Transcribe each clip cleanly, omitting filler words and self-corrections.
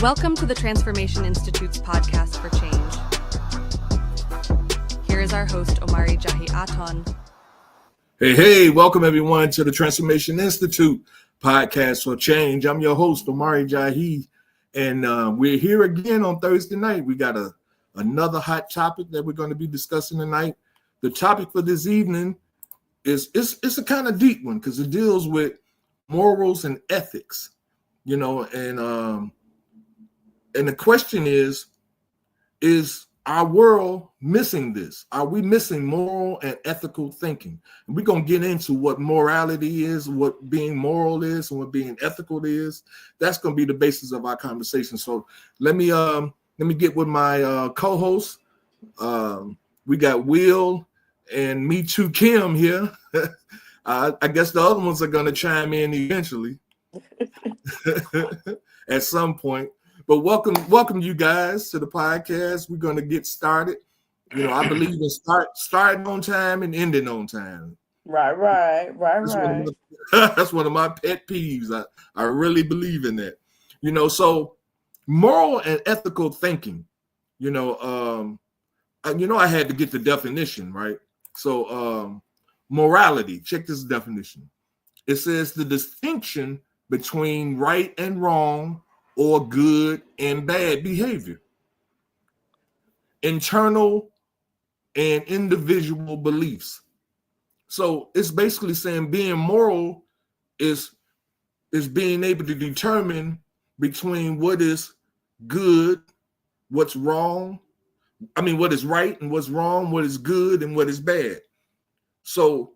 Welcome to the Transformation Institute's podcast for change. Here is our host, Omari Jahi Aton. Hey, welcome everyone to the Transformation Institute podcast for change. I'm your host, Omari Jahi, and we're here again on Thursday night. We got another hot topic that we're going to be discussing tonight. The topic for this evening is it's a kind of deep one because it deals with morals and ethics, and the question is our world missing this? Are we missing moral and ethical thinking? And we're going to get into what morality is, what being moral is, and what being ethical is. That's going to be the basis of our conversation. So let me get with my co-host. We got Will and Me Too Kim here. I guess the other ones are going to chime in eventually at some point. But welcome you guys to the podcast. We're going to get started. I believe in starting on time and ending on time. Right. That's one of my pet peeves. I really believe in that. So moral and ethical thinking, I had to get the definition, right? So morality, check this definition. It says the distinction between right and wrong or good and bad behavior. Internal and individual beliefs. So it's basically saying being moral is being able to determine between what is good, what's wrong. What is right and what's wrong, what is good and what is bad. So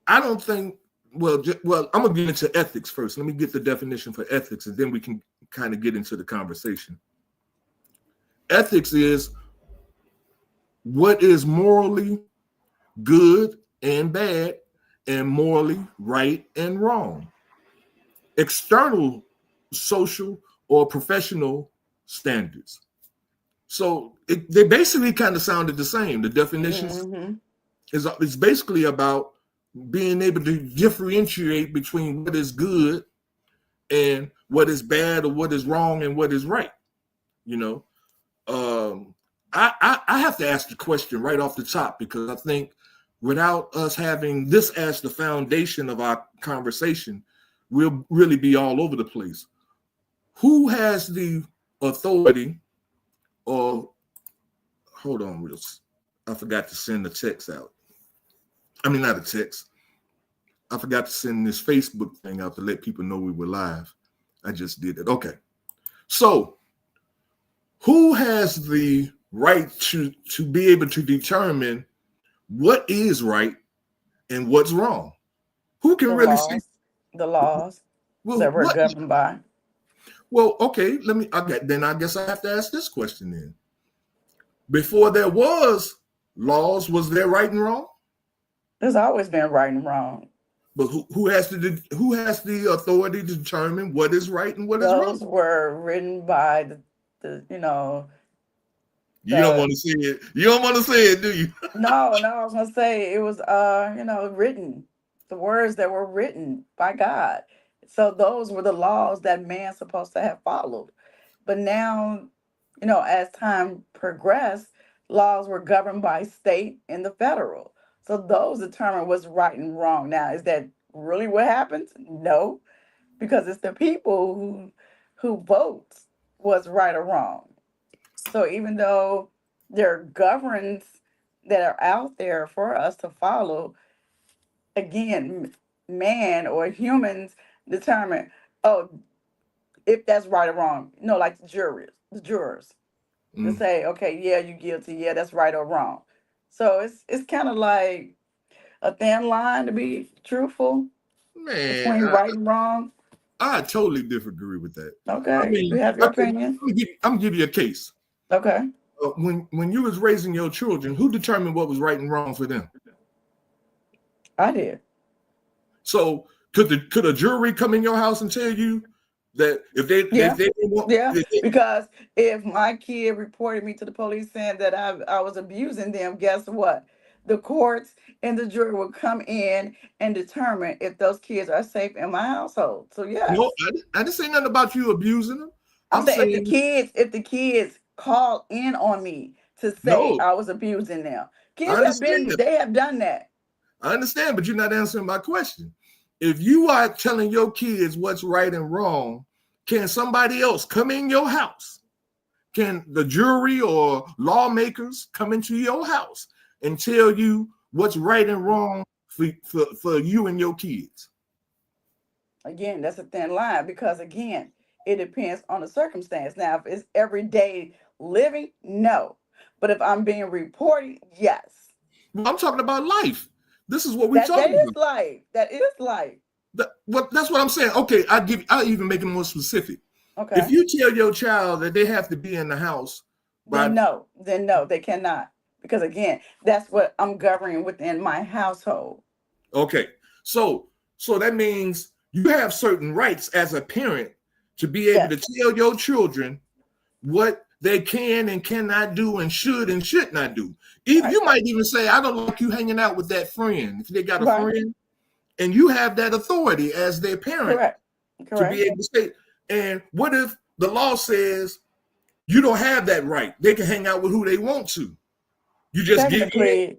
I don't think, well, I'm going to get into ethics first. Let me get the definition for ethics, and then we can kind of get into the conversation. Ethics is what is morally good and bad and morally right and wrong. External, social, or professional standards. So they basically kind of sounded the same. The definitions is basically about being able to differentiate between what is good and what is bad, or what is wrong and what is right. I have to ask the question right off the top, because I think without us having this as the foundation of our conversation, we'll really be all over the place. Who has the authority? Or hold on, I forgot to send the text out. Not a text. I forgot to send this Facebook thing out to let people know we were live. I just did it. Okay. So who has the right to be able to determine what is right and what's wrong? Who can really see the laws that we're governed by? Well, okay, I guess I have to ask this question then. Before there was laws, was there right and wrong? There's always been right and wrong. But who has the authority to determine what is right and what is wrong? Those were written by the You don't want to say it. You don't want to say it, do you? No, I was gonna say it was written. The words that were written by God. So those were the laws that man's supposed to have followed. But now, as time progressed, laws were governed by state and the federal. So those determine what's right and wrong. Now, is that really what happens? No, because it's the people who votes what's right or wrong. So even though there are governance that are out there for us to follow, again, man or humans determine, if that's right or wrong. Like the jurors to say, okay, yeah, you're guilty. Yeah, that's right or wrong. So it's kind of like a thin line, to be truthful, between right and wrong. I totally disagree with that. Okay, you have your opinion. I'm gonna give you a case. Okay. When you was raising your children, who determined what was right and wrong for them? I did. So could a jury come in your house and tell you that if they because if my kid reported me to the police saying that I was abusing them, guess what? The courts and the jury will come in and determine if those kids are safe in my household. So yeah. No, I didn't say nothing about you abusing them. I'm I'm saying saying if the kids call in on me to say no. I was abusing them, I kids understand. they have done that. I understand, but you're not answering my question. If you are telling your kids what's right and wrong, can somebody else come in your house? Can the jury or lawmakers come into your house and tell you what's right and wrong for you and your kids? Again, that's a thin line because again, it depends on the circumstance. Now, if it's everyday living, no. But if I'm being reported, yes. Well, I'm talking about life. This is what we're That talking is about. life. That is life. That's what I'm saying. Okay, I'll even make it more specific. If Okay. you tell your child that they have to be in the house by Then no, they cannot. Because again, that's what I'm governing within my household. okay, so that means you have certain rights as a parent to be able Yes. to tell your children what they can and cannot do and should not do. Even Right. you might even say, I don't like you hanging out with that friend. If they got a Right. friend, and you have that authority as their parent Correct. to be Correct. able to say, and what if the law says you don't have that right? They can hang out with who they want to. You just give in. Technically,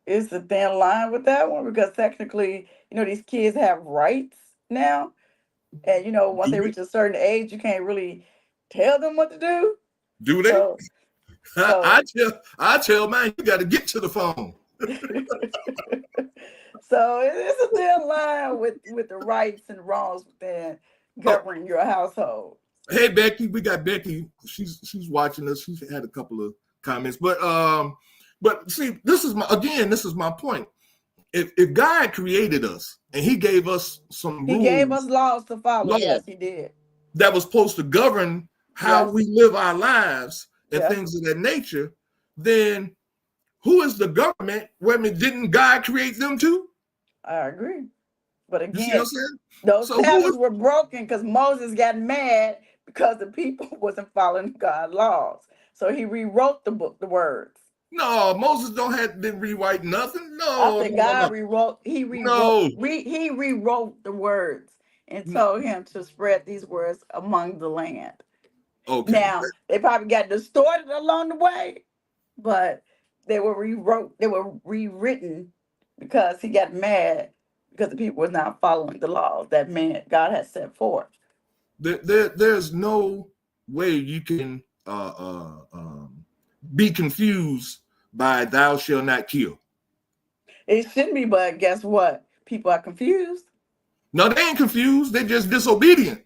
it's a thin line with that one because technically, these kids have rights now. And once Do they they? reach a certain age, you can't really tell them what to do. Do they? So so I tell mine, you got to get to the phone. so it's a thin line with the rights and wrongs within Oh, governing your household. hey Becky, we got Becky. She's watching us. She's had a couple of comments, but see, this is my point. If God created us and He gave us some He gave us rules, laws to follow. law Yes, he did. that was supposed to govern how Yes, we live our lives and yes, things of that nature, then who is the government? Women, didn't God create them too? I agree. But You see what I'm again, saying? those So who tablets is were broken because Moses got mad because the people wasn't following God's laws. So he rewrote the words. no Moses didn't rewrite nothing. I No, said no, no, God no. rewrote. No. He rewrote the words and told him to spread these words among the land. Okay. Now they probably got distorted along the way, but they were rewrote. They were rewritten because he got mad because the people was not following the laws that God had set forth. There's no way you can be confused by thou shalt not kill. It shouldn't be, but guess what? People are confused. No, they ain't confused. They're just disobedient.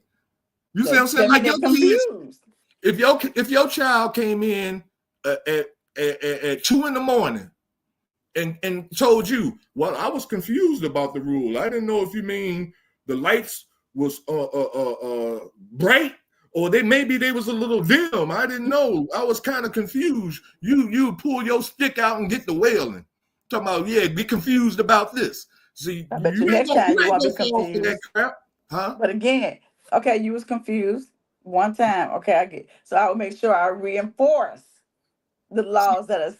You see what I'm saying? That mean Like they're your kids, confused. if your child came in at 2 a.m. and told you, well, I was confused about the rule. I didn't know if you mean the lights was bright or maybe they was a little dim. I didn't know. I was kind of confused. You pull your stick out and get the wailing. Talking about, yeah, be confused about this. See, I bet you you ain't next gonna time you won't be fall for that confused. crap, huh? But again, okay, you was confused one time. Okay, I get. So I will make sure I reinforce the laws that's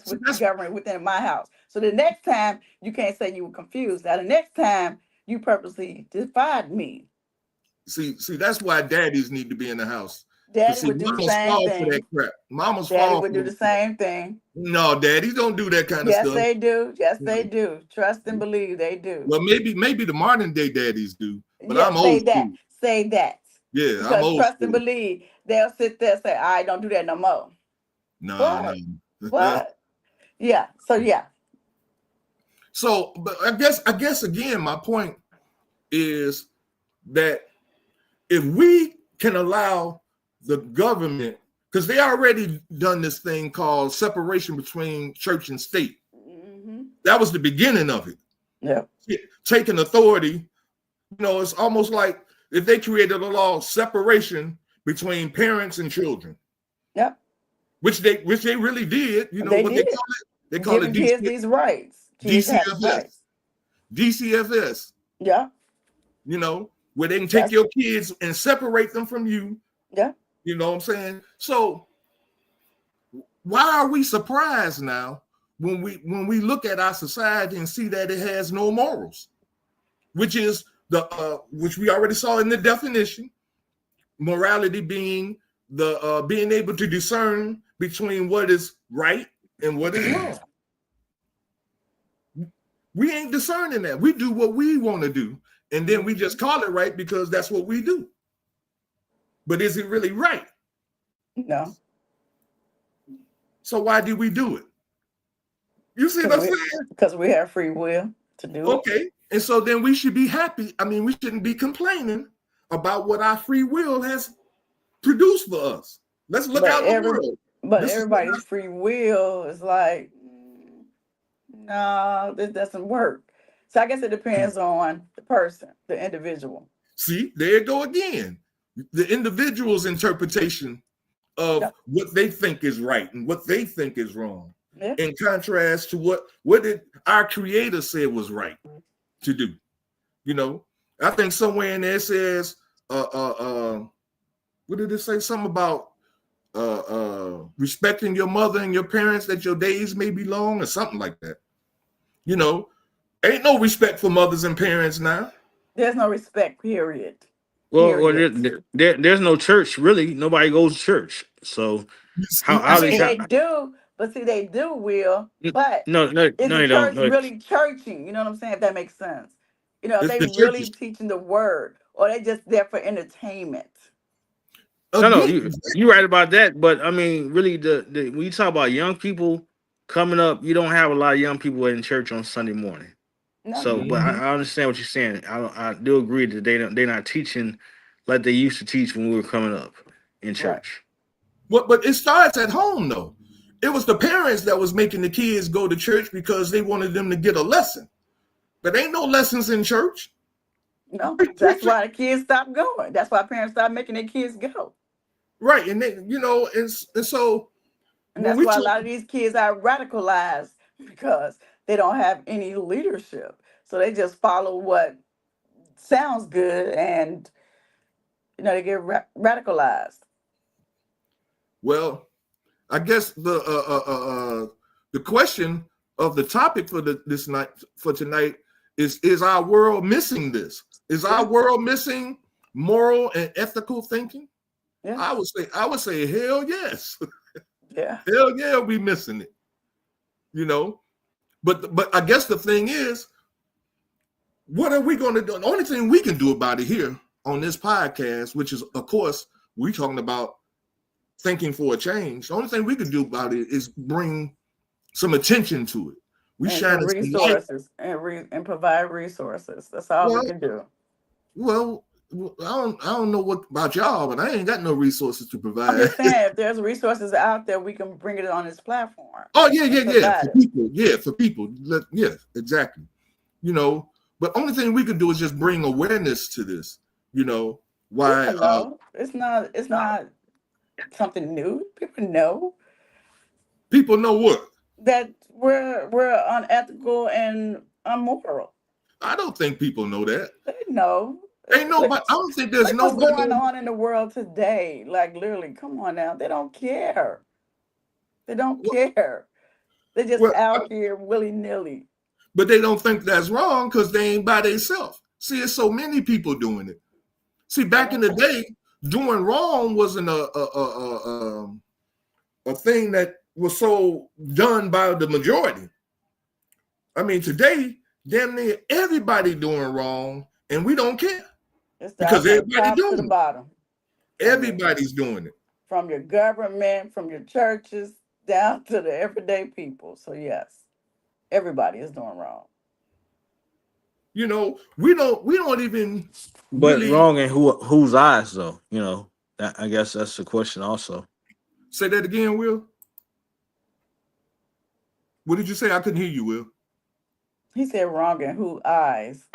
See, with governing within my house. So the next time you can't say you were confused. Now the next time you purposely defied me. that's why daddies need to be in the house. Cause Daddy see, would do the mamas same fall for that thing. crap. Mamas Daddy fall would for do that the crap. same thing. No, daddies don't do that kind of Yes, stuff. they do. Yes, they No. do. Trust and believe they do. Well, maybe the modern day daddies do, but I'm Yes, say old that. school. Say that. Yeah, I'm Because old trust and school. believe, they'll sit there and say, I don't do that no more. No, What? no. What? Yeah. So yeah. So, but I guess again, my point is that if we can allow the government, because they already done this thing called separation between church and state. Mm-hmm. That was the beginning of it. Yeah. Taking authority, it's almost like if they created a law of separation between parents and children, Yep. which they really did. You know They what they did. call it? They call it Giving kids these rights. Kids have these DCFS. rights. DCFS. Yeah. Where they can take That's your kids and separate them from you. yeah. You know what I'm saying? So why are we surprised now when we look at our society and see that it has no morals, which is which we already saw in the definition. morality being the being able to discern between what is right and what is wrong. We ain't discerning that. We do what we want to do, and then we just call it right because that's what we do. But is it really right? No. So why do we do it? You see what I'm saying? Because we have free will to do it. Okay. And so then we should be happy. I mean, we shouldn't be complaining about what our free will has produced for us. Let's look out the world. But everybody's free will is like, no, this doesn't work. So I guess it depends on the person, the individual. See, there you go again. The individual's interpretation of what they think is right and what they think is wrong. Yeah. In contrast to what did our creator say was right to do. You know, I think somewhere in there it says what did it say? Something about respecting your mother and your parents, that your days may be long, or something like that. You know, ain't no respect for mothers and parents now. There's no respect, period. Well, there's no church really. Nobody goes to church. So they do, but see, they do, Will. But no, is they the don't. church really churching? You know what I'm saying? If that makes sense. You know, It's they the really churches. teaching the word, or they just there for entertainment. No, you're right about that. But I mean, really, the when you talk about young people coming up, you don't have a lot of young people in church on Sunday morning. No. So, but I understand what you're saying. I do agree that they're not teaching like they used to teach when we were coming up in church. Right. But it starts at home, though. It was the parents that was making the kids go to church because they wanted them to get a lesson. But ain't no lessons in church. No, that's why the kids stopped going. That's why parents stopped making their kids go. Right, and they, you know, and so, and that's why a lot of these kids are radicalized, because they don't have any leadership, so they just follow what sounds good, and you know, they get radicalized. Well, I guess the question of the topic for tonight is our world missing this? Is our world missing moral and ethical thinking? Yeah. I would say hell yes. Yeah. Hell yeah, we missing it. You know, but I guess the thing is, what are we going to do? The only thing we can do about it here on this podcast, which is, of course, we're talking about thinking for a change. The only thing we can do about it is bring some attention to it. We shine resources and provide resources. That's all we can do. Well, I don't know what about y'all, but I ain't got no resources to provide. I'm just saying, if there's resources out there, we can bring it on this platform. Oh yeah. For people. Yeah, exactly. You know, but only thing we can do is just bring awareness to this. You know, why? It's not something new. People know. People know what? That we're unethical and immoral. I don't think people know that. They know. Ain't nobody. I don't think there's nobody. What's going on in the world today? Like, literally, come on now. They don't care. They don't care. They just out here willy-nilly. But they don't think that's wrong because they ain't by themselves. See, there's so many people doing it. See, back in the day, doing wrong wasn't a thing that was so done by the majority. I mean, today, damn near everybody doing wrong, and we don't care. Because everybody's doing to the bottom. Everybody's doing it. From your government, from your churches, down to the everyday people. So yes, everybody is doing wrong. You know, we don't even. But really, wrong in whose eyes, though? You know, I guess that's the question. Also, say that again, Will. What did you say? I couldn't hear you, Will. He said wrong in whose eyes?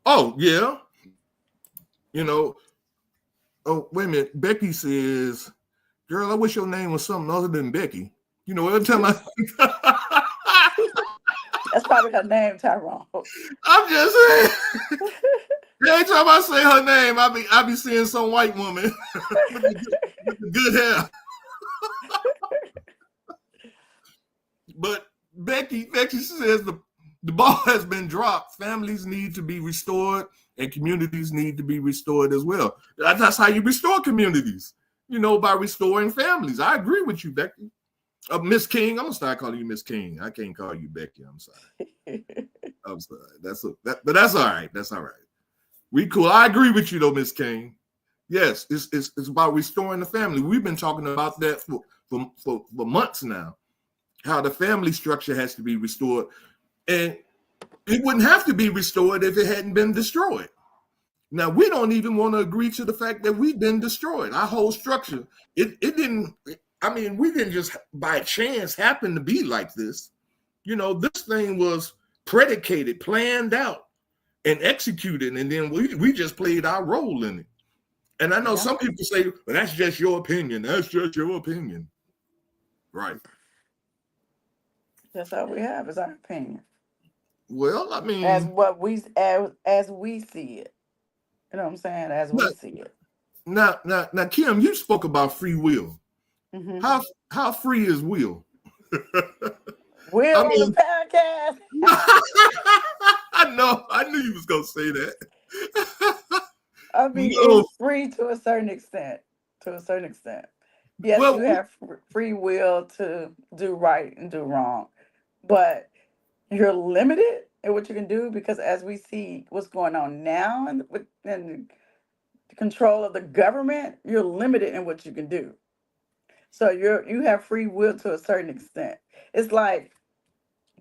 Oh yeah. You know, oh, wait a minute. Becky says, girl, I wish your name was something other than Becky. You know, every time That's probably her name, Tyrone. I'm just saying. Every time I say her name, I be seeing some white woman with good hair. But Becky says The ball has been dropped. Families need to be restored, and communities need to be restored as well. That's how you restore communities, by restoring families. I agree with you, Becky. Miss King, I'm gonna start calling you Miss King. I can't call you Becky. I'm sorry. I'm sorry. But that's all right. That's all right. We cool. I agree with you though, Miss King. Yes, it's about restoring the family. We've been talking about that for months now. How the family structure has to be restored, and it wouldn't have to be restored if it hadn't been destroyed. Now we don't even want to agree to the fact that we've been destroyed. Our whole structure, it didn't. I mean, we didn't just by chance happen to be like this. This thing was predicated, planned out, and executed, and then we just played our role in it. And I know some people say, well, that's just your opinion. That's just your opinion. Right. That's all we have is our opinion. Well, I mean, as we see it. You know what I'm saying? As we see it. Now, Kim, you spoke about free will. Mm-hmm. How free is will? Will on the podcast. I knew you was gonna say that. I mean, it's free to a certain extent. Yes, you have free will to do right and do wrong, but you're limited in what you can do because as we see what's going on now and the control of the government, you're limited in what you can do. So you have free will to a certain extent. It's like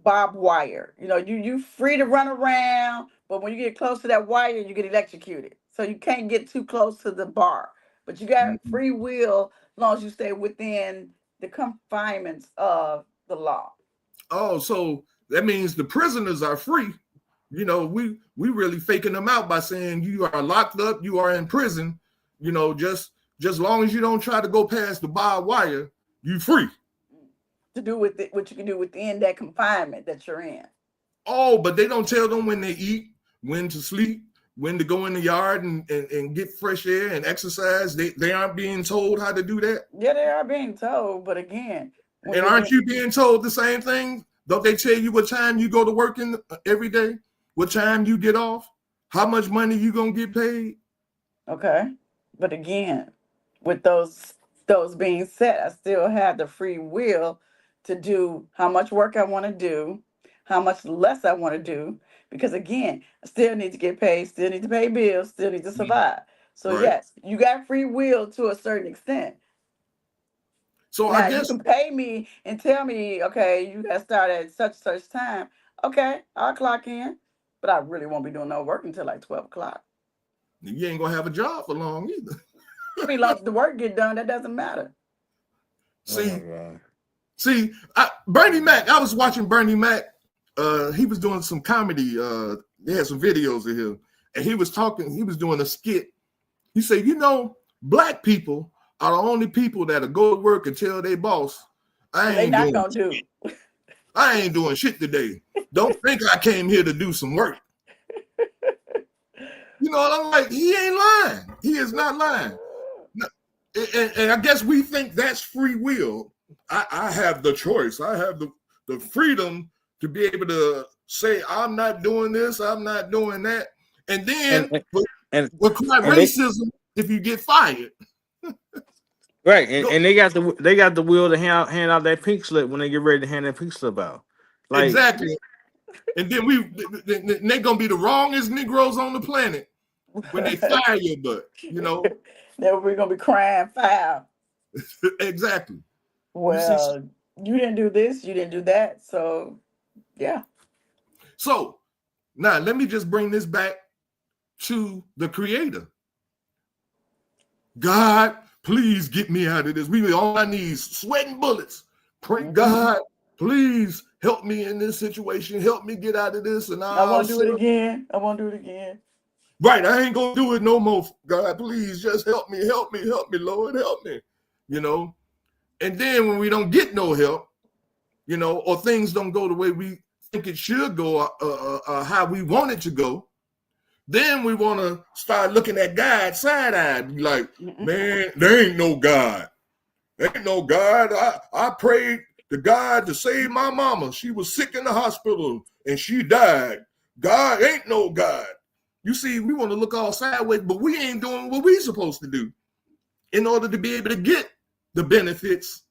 barbed wire. You free to run around, but when you get close to that wire, you get electrocuted. So you can't get too close to the bar. But you got free will as long as you stay within the confinements of the law. Oh, so that means the prisoners are free. We really faking them out by saying you are locked up, you are in prison. Just long as you don't try to go past the barbed wire, you free. To do with it, what you can do within that confinement that you're in. Oh, but they don't tell them when they eat, when to sleep, when to go in the yard and get fresh air and exercise. They aren't being told how to do that. Yeah, they are being told, but again. And aren't you being told the same thing? Don't they tell you what time you go to work every day? What time you get off? How much money you gonna get paid? Okay, but again, with those being said, I still have the free will to do how much work I want to do, how much less I want to do, because again, I still need to get paid, still need to pay bills, still need to survive. So right. Yes, you got free will to a certain extent. So now, I guess you can pay me and tell me, okay, you got to start at such time. Okay, I'll clock in, but I really won't be doing no work until like 12 o'clock. You ain't gonna have a job for long either. I mean, like the work get done, that doesn't matter. See, Bernie Mac. I was watching Bernie Mac. He was doing some comedy. They had some videos of him, and he was talking. He was doing a skit. He said, black people are the only people that'll go to work and tell their boss, I ain't doing shit today. Don't think I came here to do some work. I'm like, he ain't lying. He is not lying. And I guess we think that's free will. I have the choice. I have the freedom to be able to say, I'm not doing this, I'm not doing that. And then we're quite racism if you get fired. Right. And they got the will to hand out that pink slip when they get ready to hand that pink slip out. Like, exactly. And then they're gonna be the wrongest Negroes on the planet when they fire your butt, Then we're gonna be crying foul. Exactly. Well, you didn't do this, you didn't do that. So yeah. So now let me just bring this back to the Creator. God, please get me out of this. We on our knees, sweating bullets. Pray, God, please help me in this situation. Help me get out of this. And I won't do it again. Right, I ain't gonna do it no more. God, please just help me, Lord, help me. And then when we don't get no help, or things don't go the way we think it should go, how we want it to go, then we want to start looking at God side-eyed, like, man, there ain't no God. There ain't no God. I prayed the God to save my mama. She was sick in the hospital and she died. God ain't no God. You see, we want to look all sideways, but we ain't doing what we supposed to do in order to be able to get the benefits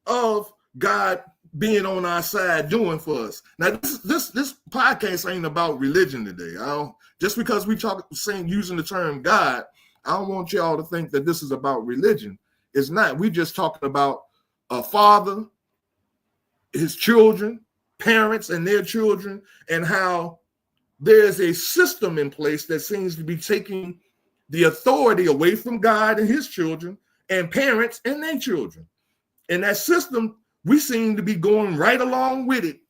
of God being on our side doing for us. Now, this podcast ain't about religion today. Just because we using the term God, I don't want y'all to think that this is about religion. It's not. We just talking about a father, his children, parents, and their children, and how there's a system in place that seems to be taking the authority away from God and his children and parents and their children. And that system, we seem to be going right along with it,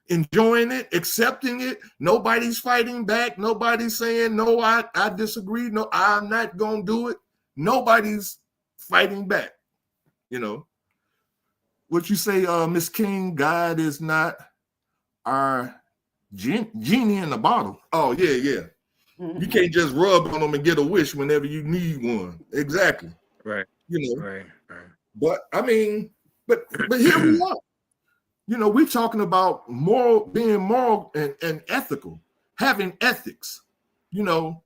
enjoying it, accepting it. Nobody's fighting back. Nobody's saying, no, I disagree. No, I'm not going to do it. Nobody's fighting back. You know, what you say, Miss King, God is not our genie in the bottle. Oh, yeah. Mm-hmm. You can't just rub on them and get a wish whenever you need one. Exactly. Right. You know. Right. But I mean, but here we are. You know, we're talking about being moral and ethical, having ethics. You know,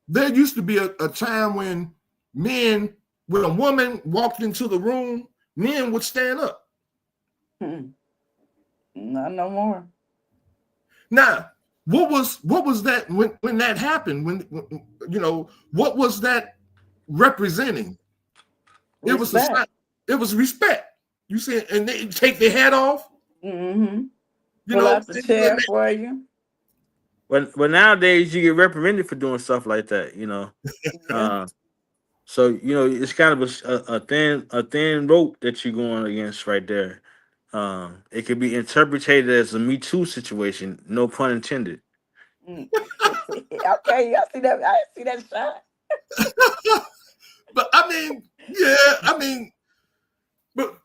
there used to be a time when a woman walked into the room, men would stand up. Not no more. Now, what was that when that happened? When you know, what was that representing? Respect. It was respect. You see, and they take their hat off. Mm-hmm. Pull out the chair for you. But nowadays you get reprimanded for doing stuff like that, you know. So you know it's kind of a thin rope that you're going against right there. It could be interpreted as a Me Too situation, no pun intended. Okay, I see that shot. But but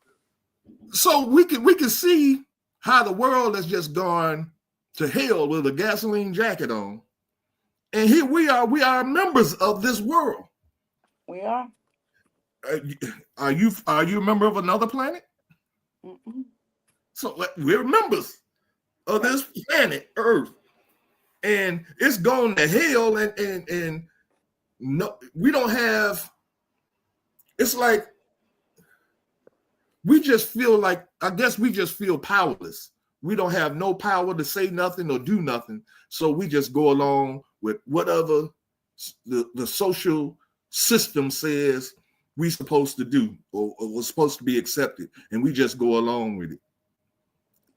so we can see how the world has just gone to hell with a gasoline jacket on, and here we are members of this world. We are. Are you a member of another planet? Mm-mm. So we're members of this planet Earth, and it's going to hell, and no, we don't have. It's like we just feel like, I guess we just feel powerless. We don't have no power to say nothing or do nothing, so we just go along with whatever the social system says we're supposed to do or we're supposed to be accepted, and we just go along with it.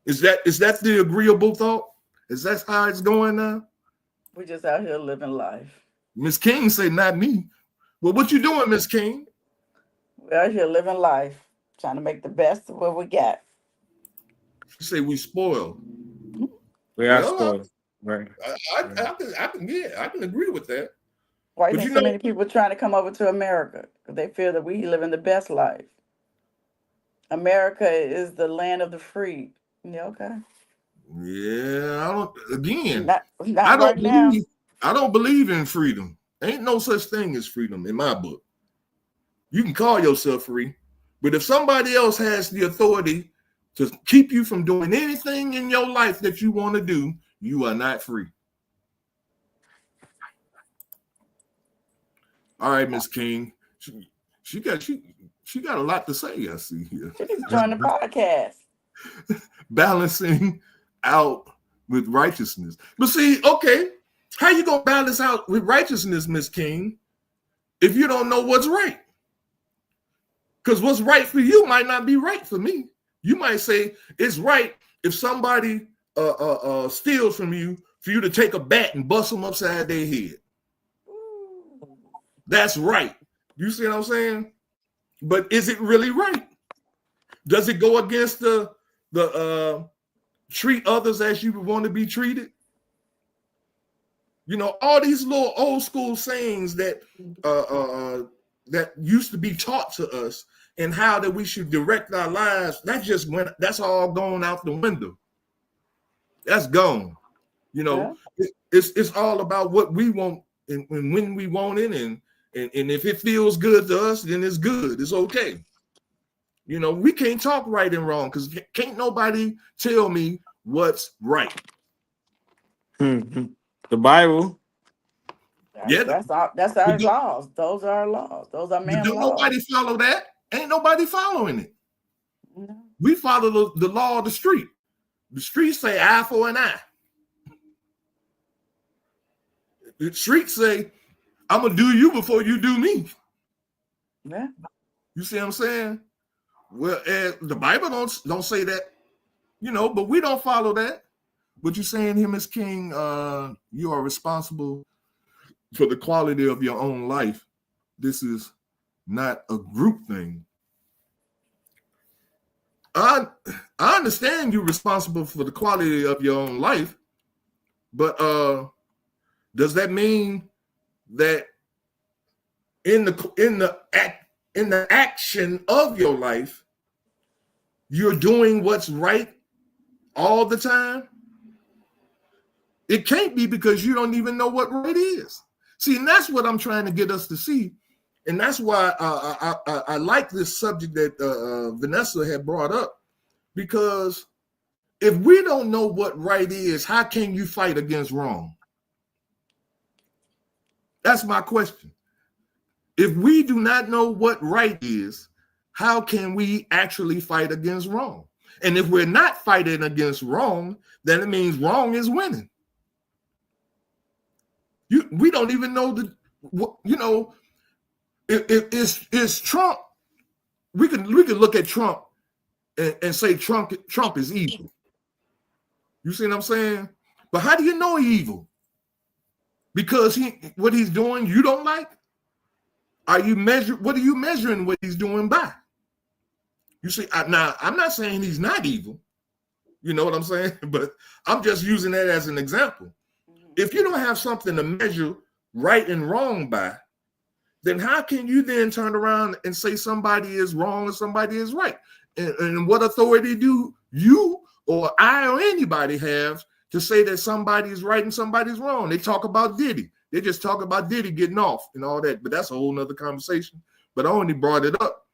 Is that the agreeable thought? Is that how it's going now? We're just out here living life. Miss King say, not me. Well, what you doing, Miss King? We're out here living life, trying to make the best of what we got. You say we spoiled. We are spoiled. Right. I can agree with that. Why do you think so many people trying to come over to America? Because they feel that we live in the best life. America is the land of the free. Yeah, okay. Yeah, I don't believe in freedom. Ain't no such thing as freedom in my book. You can call yourself free, but if somebody else has the authority to keep you from doing anything in your life that you want to do, you are not free. All right, Miss King. She got a lot to say, I see here. She needs to join the podcast. Balancing out with righteousness. But see, okay, how you gonna balance out with righteousness, Miss King, if you don't know what's right? Because what's right for you might not be right for me. You might say it's right if somebody steals from you for you to take a bat and bust them upside their head. That's right. You see what I'm saying? But is it really right? Does it go against the treat others as you want to be treated? You know, all these little old school sayings that that used to be taught to us and how that we should direct our lives, that's all gone out the window. That's gone. You know, it's all about what we want and when we want it, and if it feels good to us, then it's good. It's okay. You know, we can't talk right and wrong because can't nobody tell me what's right. The Bible. That's our laws. Those are our laws. Those are man don't laws. Nobody follow that. Ain't nobody following it. No. We follow the law of the street. The streets say eye for an eye. The streets say, I'm gonna do you before you do me. Yeah. You see what I'm saying? Well, the Bible don't say that, you know, but we don't follow that. But you're saying him as king, you are responsible for the quality of your own life. This is not a group thing. I understand you're responsible for the quality of your own life, but does that mean that in the action of your life, you're doing what's right all the time? It can't be, because you don't even know what right is. See, and that's what I'm trying to get us to see. And that's why I like this subject that Vanessa had brought up, because if we don't know what right is, how can you fight against wrong? That's my question. If we do not know what right is, how can we actually fight against wrong? And if we're not fighting against wrong, then it means wrong is winning. We don't even know if it's Trump. We can look at Trump and say Trump is evil. You see what I'm saying? But how do you know he's evil? Because what he's doing you don't like? What are you measuring what he's doing by? You see, now I'm not saying he's not evil. You know what I'm saying? But I'm just using that as an example. If you don't have something to measure right and wrong by, then how can you then turn around and say somebody is wrong and somebody is right? And what authority do you or I or anybody have to say that somebody is right and somebody's wrong? They talk about Diddy. They just talk about Diddy getting off and all that, but that's a whole nother conversation. But I only brought it up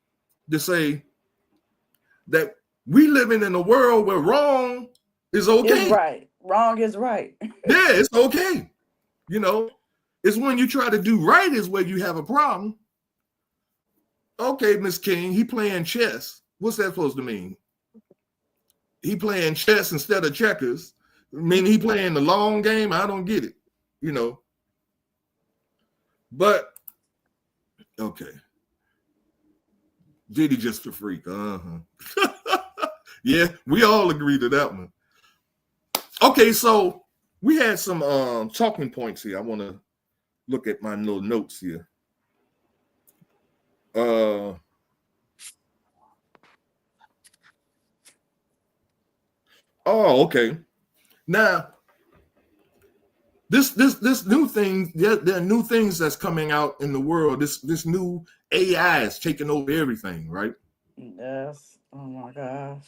to say that we living in a world where wrong is okay. It's right. Wrong is right. Yeah, it's okay. You know, it's when you try to do right is where you have a problem. Okay, Miss King, he playing chess. What's that supposed to mean? He playing chess instead of checkers. I mean, he playing the long game. I don't get it, you know. But, okay. Diddy just a freak. Yeah, we all agree to that one. Okay, so we had some talking points here. I want to look at my little notes here. Oh, okay. Now, this new thing, there are new things that's coming out in the world. This new AI is taking over everything, right? Yes. Oh my gosh.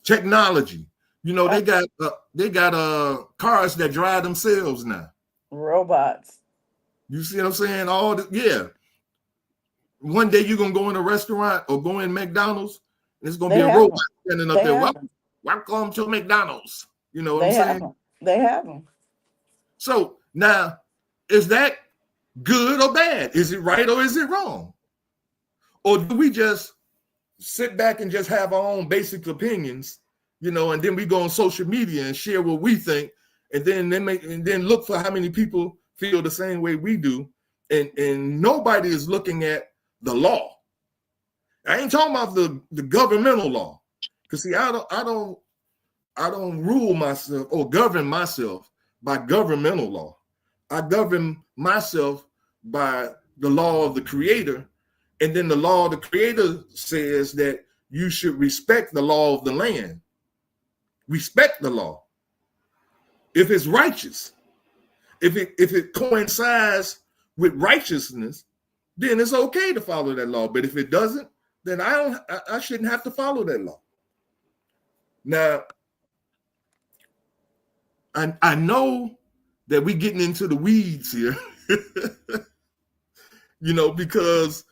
Technology. You know, they got cars that drive themselves now. Robots. You see what I'm saying? Yeah. One day you're gonna go in a restaurant or go in McDonald's, and it's gonna be a robot standing up there. Welcome to McDonald's. You know what I'm saying? They have them. So now, is that good or bad? Is it right or is it wrong? Or do we just sit back and just have our own basic opinions, you know, and then we go on social media and share what we think, and then look for how many people feel the same way we do, and nobody is looking at the law. I ain't talking about the governmental law, because see, I don't rule myself or govern myself by governmental law. I govern myself by the law of the Creator, and then the law of the Creator says that you should respect the law of the land. Respect the law. If it's righteous, if it coincides with righteousness, then it's okay to follow that law. But if it doesn't, then I shouldn't have to follow that law. Now, I know that we're getting into the weeds here, you know, because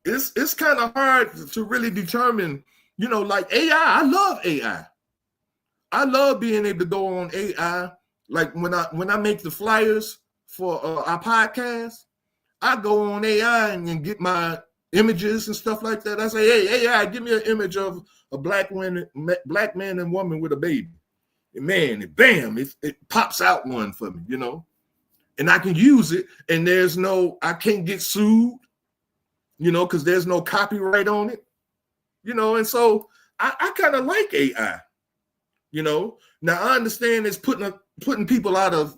it's kind of hard to really determine, like AI. I love AI. I love being able to go on AI. Like when I make the flyers for our podcast, I go on AI and get my images and stuff like that. I say, hey, AI, give me an image of a black man and woman with a baby. And man, bam, it pops out one for me, and I can use it. And I can't get sued, because there's no copyright on it, and so I kind of like AI. Now I understand it's putting people out of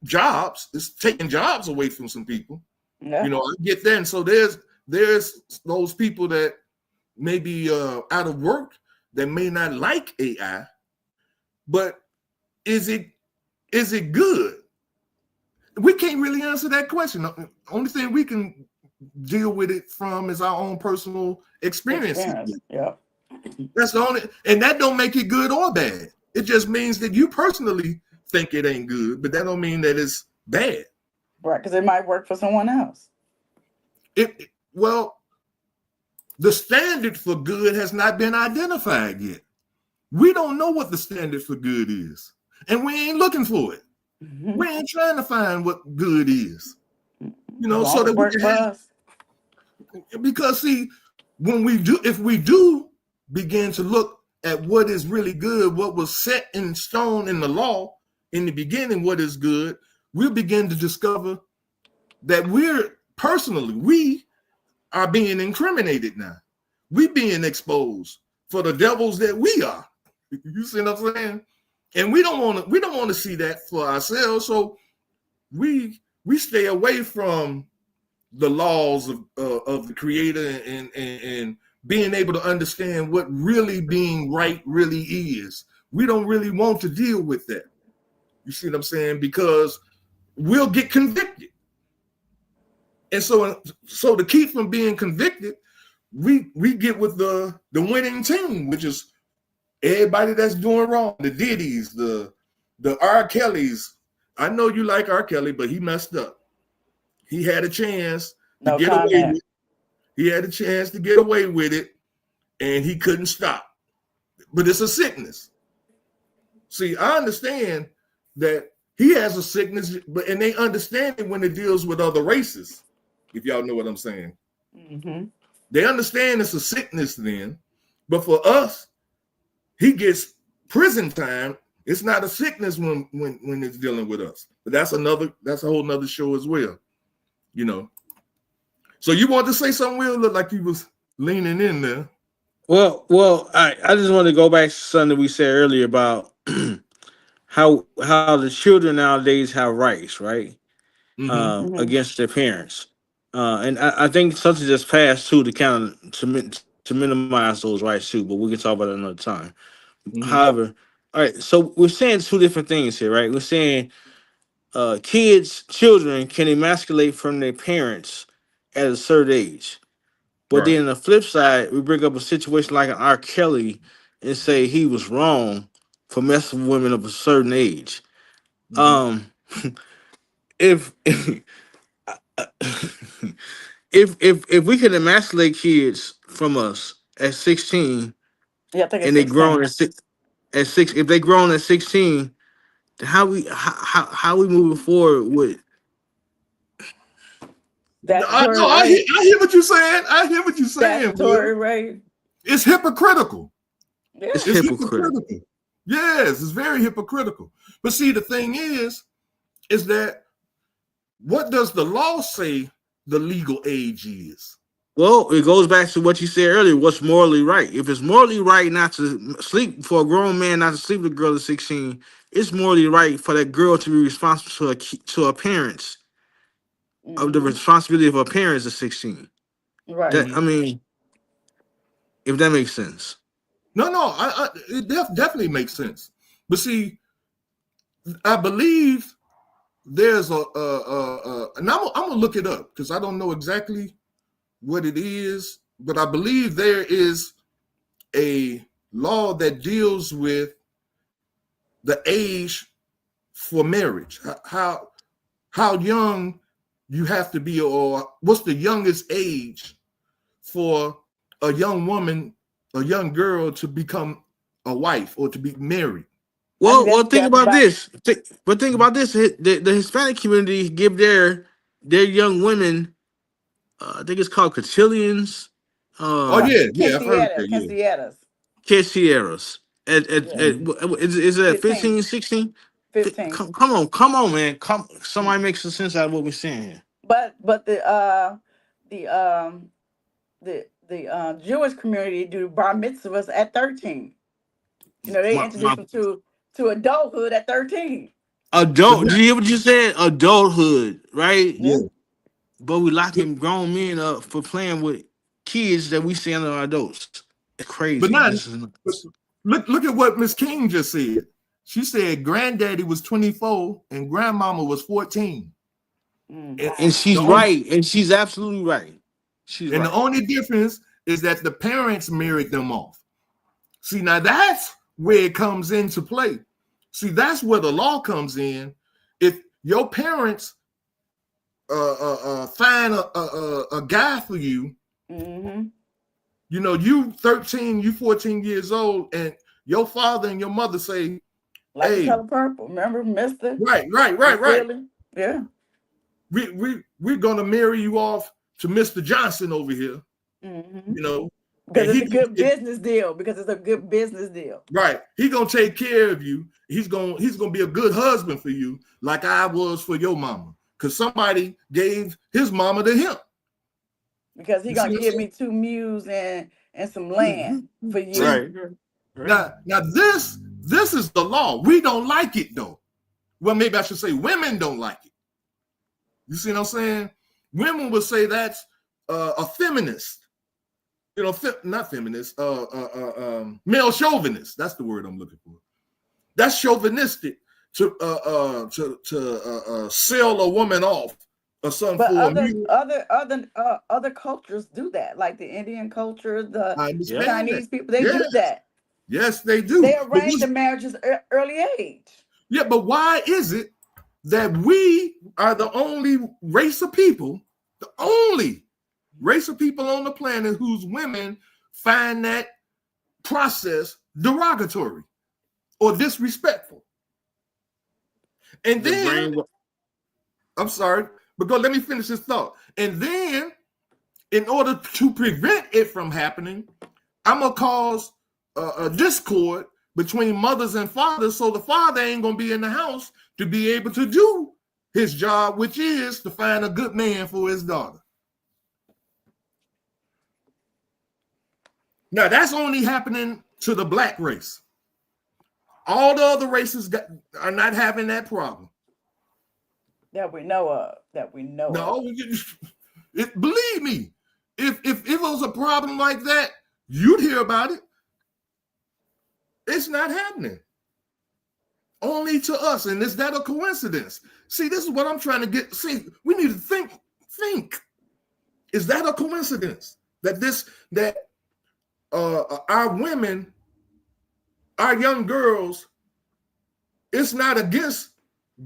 jobs. It's taking jobs away from some people. Yeah. I get that. And so there's those people that may be out of work that may not like AI, but is it good? We can't really answer that question. The only thing we can deal with it from is our own personal experience. Yeah. That's the only, and that don't make it good or bad. It just means that you personally think it ain't good, but that don't mean that it's bad. Right, because it might work for someone else. Well, the standard for good has not been identified yet. We don't know what the standard for good is, and we ain't looking for it. Mm-hmm. We ain't trying to find what good is. So that works for us. Because see, if we do begin to look at what is really good, what was set in stone in the law in the beginning, what is good, we'll begin to discover that we are being incriminated now. We being exposed for the devils that we are. You see what I'm saying? And we don't want to see that for ourselves. So we stay away from the laws of the Creator and being able to understand what really being right really is. We don't really want to deal with that. You see what I'm saying? Because we'll get convicted. And so to keep from being convicted, we get with the winning team, which is everybody that's doing wrong, the Diddy's, the R. Kelly's. I know you like R. Kelly, but he messed up. He had a chance to get away with it. He had a chance to get away with it, and he couldn't stop. But it's a sickness. See, I understand that he has a sickness, and they understand it when it deals with other races, if y'all know what I'm saying. Mm-hmm. They understand it's a sickness then, but for us, he gets prison time. It's not a sickness when it's dealing with us. But that's a whole nother show as well. So you want to say something, Will? Look like you was leaning in there. Well, I just want to go back to something we said earlier about how the children nowadays have rights, right? Mm-hmm. Against their parents. And I think something just passed too to minimize those rights too, but we can talk about it another time. Mm-hmm. However, all right, so we're saying two different things here, right? We're saying children can emasculate from their parents at a certain age. But then on the flip side, we bring up a situation like an R. Kelly and say he was wrong for messing with women of a certain age. Mm-hmm. If if we can emasculate kids from us at 16, Yeah, I think and it's they 16. grown at 6, if they grown at 16, then how we moving forward with I hear what you're saying. I hear what you're saying. Statutory rape. It's hypocritical. Yeah. it's hypocritical. Yes, it's very hypocritical. But see, the thing is that what does the law say the legal age is? Well, it goes back to what you said earlier. What's morally right? If it's morally right not to sleep for a grown man not to sleep with a girl at 16, it's morally right for that girl to be responsible to her parents of the responsibility of her parents at 16. Right. That, I mean, if that makes sense. No, it definitely makes sense. But see, I believe there's and I'm gonna look it up because I don't know exactly what it is, but I believe there is a law that deals with the age for marriage, how young you have to be, or what's the youngest age for a young woman, a young girl to become a wife or to be married. Well, think about this. Think about this. The Hispanic community give their young women, I think it's called cotillions. Oh yeah, I've heard that. Quesieras. Is it at 15. 15, 16? 15. Come on, man. Somebody make some sense out of what we're saying here. But the Jewish community do bar mitzvahs at 13. You know, they introduce them to adulthood at 13. Adult. Did you hear what you said? Adulthood, right? Yeah. But we locking grown men up for playing with kids that we see under adults. It's crazy. But look at what Miss King just said. She said granddaddy was 24 and grandmama was 14. And she's right. And she's absolutely right. The only difference is that the parents married them off. See, now that's where it comes into play. See, that's where the law comes in. If your parents find a guy for you, you know, you 13, you 14 years old, and your father and your mother say, like hey, Color Purple, remember, Mister? Right. Really? Yeah. We're gonna marry you off to Mr. Johnson over here. You know, because it's a good business deal. Right. He's gonna take care of you. He's gonna be a good husband for you, like I was for your mama. Because somebody gave his mama to him. Because he's gonna give me 2 mules and some land for you. Right. Now this is the law. We don't like it though. Well, maybe I should say women don't like it. You see what I'm saying? Women would say that's a feminist. You know, not feminist, male chauvinist. That's the word I'm looking for. That's chauvinistic to sell a woman off or something. But other cultures do that, like the Indian culture, the Chinese people. They do that. Yes, they do. They arrange the marriages early age. Yeah, but why is it that we are the only race of people, on the planet whose women find that process derogatory or disrespectful? And then, I'm sorry, but let me finish this thought. And then, in order to prevent it from happening, I'm going to cause a discord between mothers and fathers, so the father ain't going to be in the house to be able to do his job, which is to find a good man for his daughter. Now, that's only happening to the black race. All the other races are not having that problem. That we know of. No, believe me, if it was a problem like that, you'd hear about it. It's not happening. Only to us. And is that a coincidence? See, this is what I'm trying to get. See, we need to think. Is that a coincidence that our women, our young girls, it's not against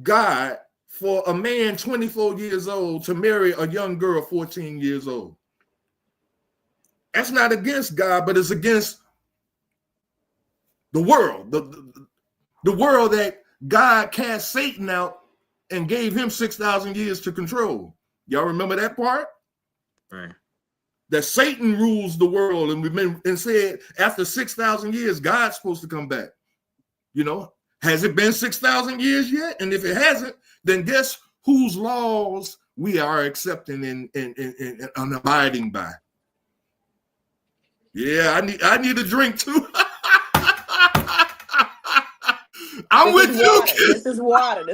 God for a man 24 years old to marry a young girl 14 years old. That's not against God, but it's against the world, the world that God cast Satan out and gave him 6,000 years to control. Y'all remember that part? Right. That Satan rules the world, and said after 6,000 years, God's supposed to come back. You know, has it been 6,000 years yet? And if it hasn't, then guess whose laws we are accepting and abiding by? Yeah, I need a drink too. I'm with you. This is water.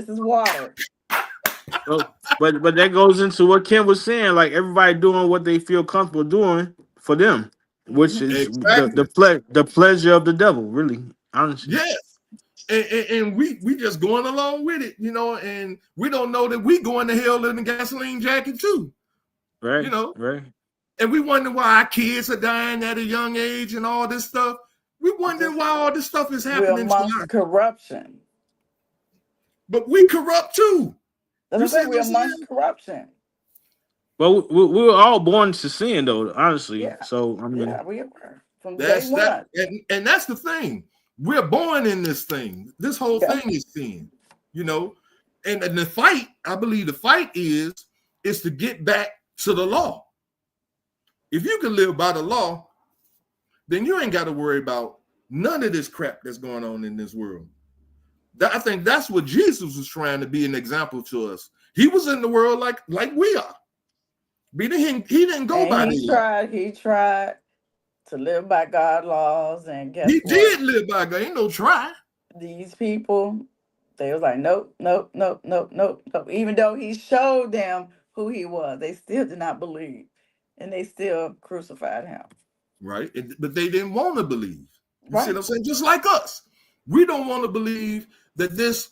But that goes into what Ken was saying. Like everybody doing what they feel comfortable doing for them, which is the pleasure of the devil. Really, honestly. Yes. And we just going along with it, you know, and we don't know that we going to hell in a gasoline jacket too. Right. You know, right. And we wonder why our kids are dying at a young age and all this stuff. We wonder why all this stuff is happening. We're amongst corruption. But we corrupt too. We're amongst corruption. But we were all born to sin, though. Honestly, Yeah, so I mean, yeah, we were from day That's that, one. and that's the thing. We're born in this thing. This whole Yeah. thing is sin, you know. And the fight, I believe, the fight is to get back to the law. If you can live by the law, then you ain't got to worry about none of this crap that's going on in this world. I think that's what Jesus was trying to be an example to us. He was in the world like we are. He didn't go And by the law. he tried to live by God's laws, and guess He what? did live by God. Ain't no try. These people, they was like, nope, nope, nope, nope, nope, nope. Even though he showed them who he was, they still did not believe, and they still crucified him. Right? But they didn't want to believe. You see Right. what I'm saying? Just like us. We don't want to believe that this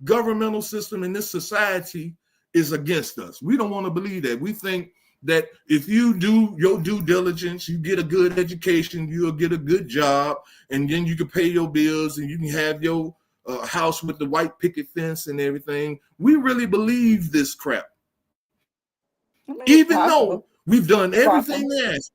governmental system in this society is against us. We don't want to believe that. We think that if you do your due diligence, you get a good education, you'll get a good job, and then you can pay your bills and you can have your house with the white picket fence and everything. We really believe this crap. I mean, it's Even though possible. we've done It's everything possible. they ask.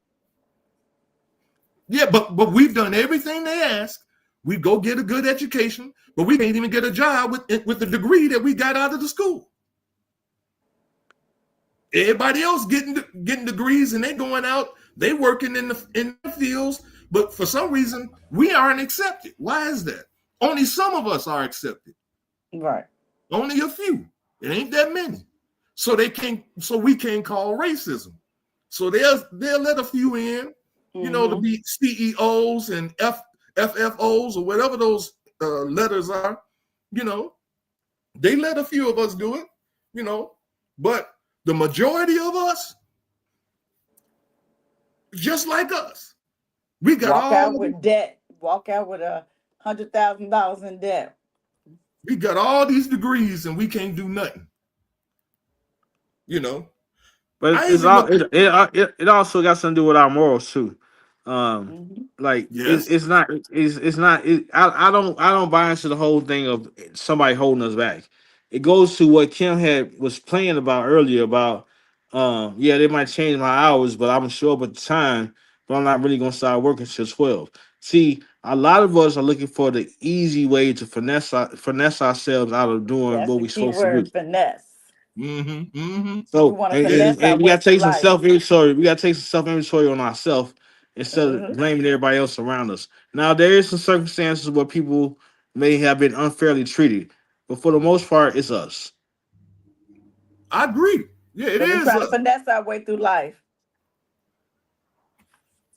Yeah, but we've done everything they ask. We go get a good education, but we can't even get a job with the degree that we got out of the school. Everybody else getting degrees and they going out, they working in the fields, but for some reason we aren't accepted. Why is that? Only some of us are accepted. Right. Only a few. It ain't that many. So we can't call racism. So they'll let a few in, to be CEOs and FFOs or whatever those letters are. They let a few of us do it, but the majority of us, just like us, we got Walk out with debt. Walk out with $100,000 in debt. We got all these degrees and we can't do nothing. but it also got something to do with our morals too. Like Yes. it's not. I don't buy into the whole thing of somebody holding us back. It goes to what Kim was playing about earlier about yeah, they might change my hours, but I'm sure up at the time, but I'm not really gonna start working till 12. See, a lot of us are looking for the easy way to finesse ourselves out of doing That's what the we're key supposed to do. word, finesse. We So want to and finesse our we gotta way through take some life. self inventory. We gotta take some self inventory on ourselves instead of Mhm. blaming everybody else around us. Now there is some circumstances where people may have been unfairly treated, but for the most part, it's us. I agree. Yeah, it So we're is. trying to finesse our way through life.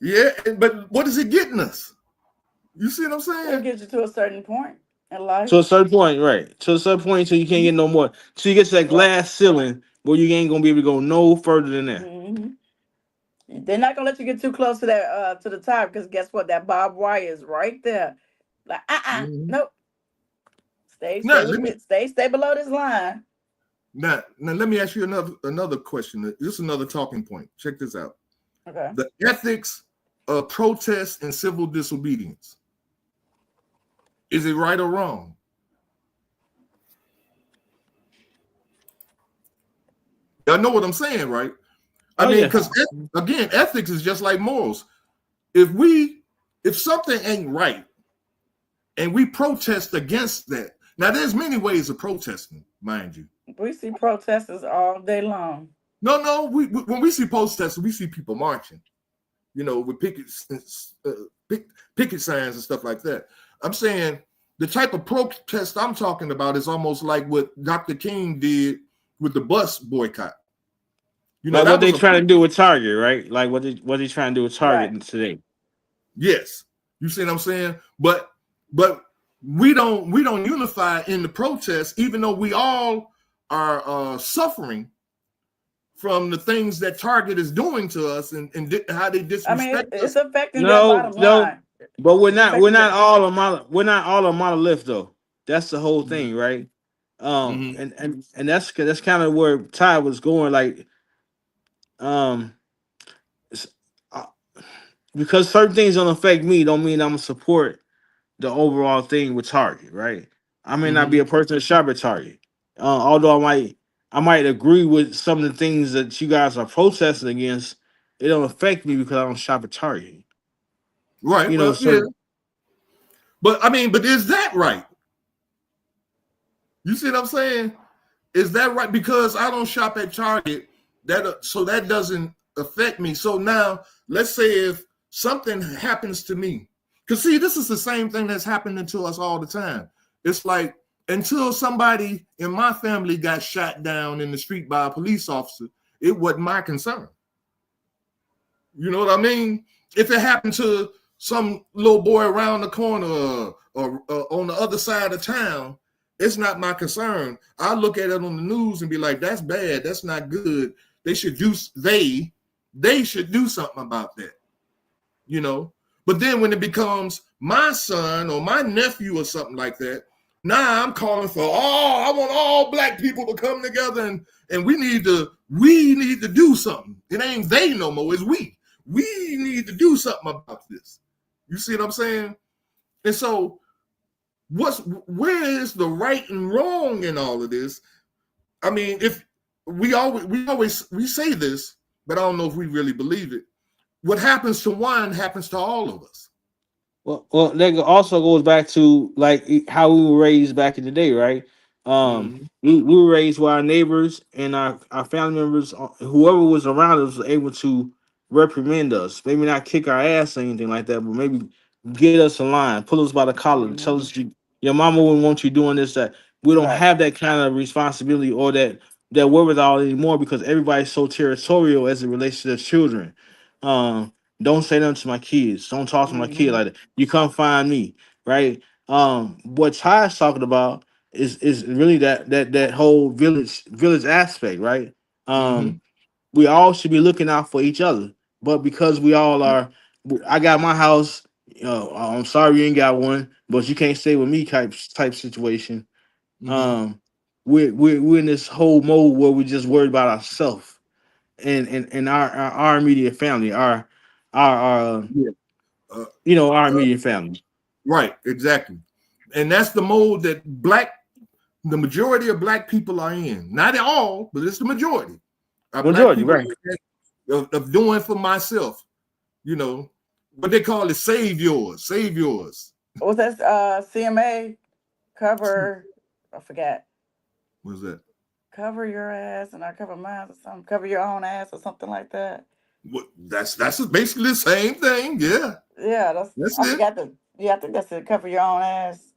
Yeah, but what is it getting us? You see what I'm It'll saying? get you to a certain point in life. To a certain point, right? To a certain point, so you can't get no more. So you get to that Right. glass ceiling where you ain't gonna be able to go no further than that. hmm They're not gonna let you get too close to that to the top, because guess what? That barbed wire is right there. Like Mhm. nope. Stay Now stay with it. Stay below this line. let me ask you another question. This is another talking point. Check this out. Okay. The ethics of protest and civil disobedience. Is it right or wrong? Y'all know what I'm saying, right? I Oh mean, yeah. because again, ethics is just like morals. If something ain't right and we protest against that, now there's many ways of protesting, mind you. We see protesters all day long. No, when we see protesters, we see people marching, with picket signs and stuff like that. I'm saying the type of protest I'm talking about is almost like what Dr. King did with the bus boycott. Like That what was they a trying to do with Target, right? Like what they trying to do with Right. Target today. yes. You see what I'm saying? But we don't unify in the protest, even though we all are suffering from the things that Target is doing to us and how they I mean, disrespect it's us. affecting their No, bottom no, line. but we're It's not. We're affecting not their. all a monolith though. That's the whole Mhm. thing, right? Mhm. And that's kind of where Ty was going. Like, um, s- uh, because certain things don't affect me, don't mean I'm gonna support the overall thing with Target, right? I may not be Mhm. a person to shop at Target, although I might I might agree with some of the things that you guys are protesting against. It don't affect me because I don't shop at Target. Right. You know, Well, yeah. so But I mean, but is that right? You see what I'm saying? Is that right? Because I don't shop at Target, so that doesn't affect me. So now, let's say if something happens to me, because see, this is the same thing that's happening to us all the time. It's like until somebody in my family got shot down in the street by a police officer, it wasn't my concern. You know what I mean? If it happened to some little boy around the corner or on the other side of town, it's not my concern. I look at it on the news and be like, "That's bad. That's not good. They should do they should do something about that." You know. But then when it becomes my son or my nephew or something like that, now I'm calling for I want all black people to come together and we need to do something. It ain't they no more. It's we. We need to do something about this. You see what I'm saying? And so where is the right and wrong in all of this? I mean, if we say this, but I don't know if we really believe it. What happens to one happens to all of us. well, that also goes back to like how we were raised back in the day, right? Mm-hmm. We were raised where our neighbors and our family members, whoever was around us, was able to reprimand us. Maybe not kick our ass or anything like that, but maybe get us in line, pull us by the collar, tell Mhm. us your mama wouldn't want you doing this, that. We don't Right. have that kind of responsibility or that wherewithal anymore because everybody's so territorial as it relates to their children. Don't say nothing to my kids. Don't talk to my kid Mhm. like that. You come find me, right? What Ty's talking about is really that whole village aspect, right? Mm-hmm. We all should be looking out for each other, but because we all are, I got my house. I'm sorry you ain't got one, but you can't stay with me type situation. Mm-hmm. Um, we're in this whole mode where we just worried about ourselves and our immediate family, our Yeah. Uh, our uh, immediate family. right. Exactly. And that's the mode that the majority of black people are in. Not all, but it's the majority. Black Majority, people right? of doing for myself. You know what they call it? Save yours. Save yours. Was that CMA cover? I forgot. What's that? Cover your ass and I cover mine or something. Cover your own ass or something like that. That's basically the same thing. Yeah, Yeah, that's I it. forgot I think that's it. Cover your own ass.